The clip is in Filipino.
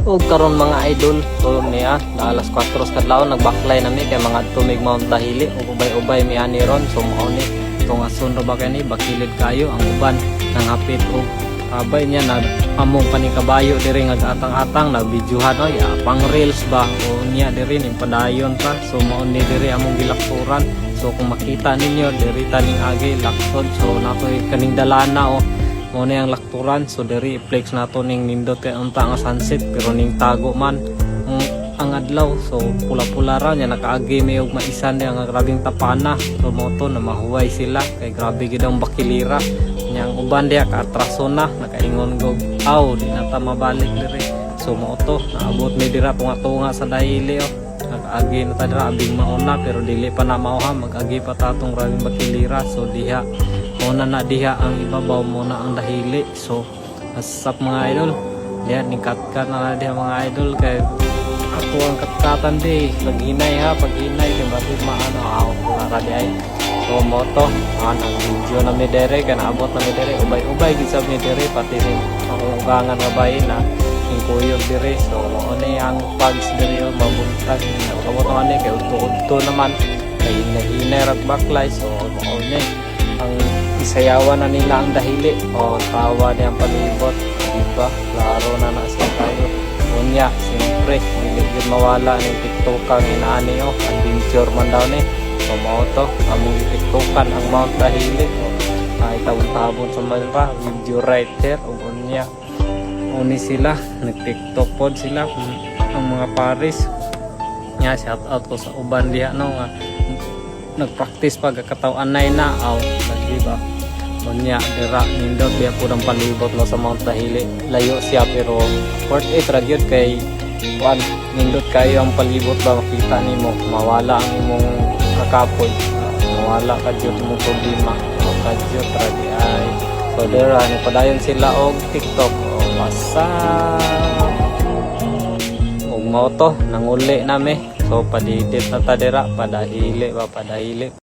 O karon mga idol, so niya alas 4 kadlaw nagbaklay nami kay mga tumig Mount Dahili ug ubay-ubay mi ani ron. So mao ni tong asun ra ba kani bakilid kayo ang uban nang hapit og abay niya na among panikabayo diri nga atang-atang na videohan oy pang reels ba o niya diri ning padayon pa. So mao ni diri among gilakturan. So kung makita ninyo diri taning agi laktod, so nakoy kaning dalana o mo na yung lakturan. So diri i-flex nato ning nindot kay unta nga sunset pero ning tago man ang adlaw. So pula-pula ra nya nakaagi may og maisan nga grabing tapana. So moto na mahuway sila kay grabe gid ang bakilira nyang uban dia ka atraso na nakaingon gog aw di na ta mabalik diri. So moto naabot mi dira tunga-tunga sa Dahili nakaagi na ta dira abing mauna pero dili pa na mauha mag-agi pa tatong grabing bakilira. So diha muna na diha ang ibabaw muna ang Dahili. So asap mga idol diha ning katkat na diha mga idol kay ako ang katkatan di laghinay ha paghinay kay basit maano aw para di ay. So moto ang video na mi dere kan abot na mi dere ubay-ubay gid sa mi dere pati rin ang ugangan nga bayi na ning kuyog dere. So mao ni ang pags dere mabuntag abot man ni kay udto naman kay hinay ra baklay. So mao ni ang isayawan na nila ang Dahili o tawa niya ang palibot, diba? Klaro na nasa tayo. Unya, siyempre, hindi yun mawala ng tiktokan inaani o, adventure man daw ni. So mo to, aming tiktokan ang Mount Dahili o, ay tabon-tabon sa mga video writer o unya. Uni sila, nag-tiktok pod sila, ang mga paris. Nga, shout out ko sa uban diha no nga. Nagpractice pagkakatawan na aw diba unya dira nindot biya po ng palibot mo sa Mount Dahili layo siya pero worth it ra gyud kay kuan nindot kayo ang palibot ba makita nimo mawala ang imong kakapoy mawala ka gyud imong problema ka gyud ra di ay. So dira padayon sila og TikTok o basta og mao to nanguli nami. So padidit na ta dira Padahili ba Padahili.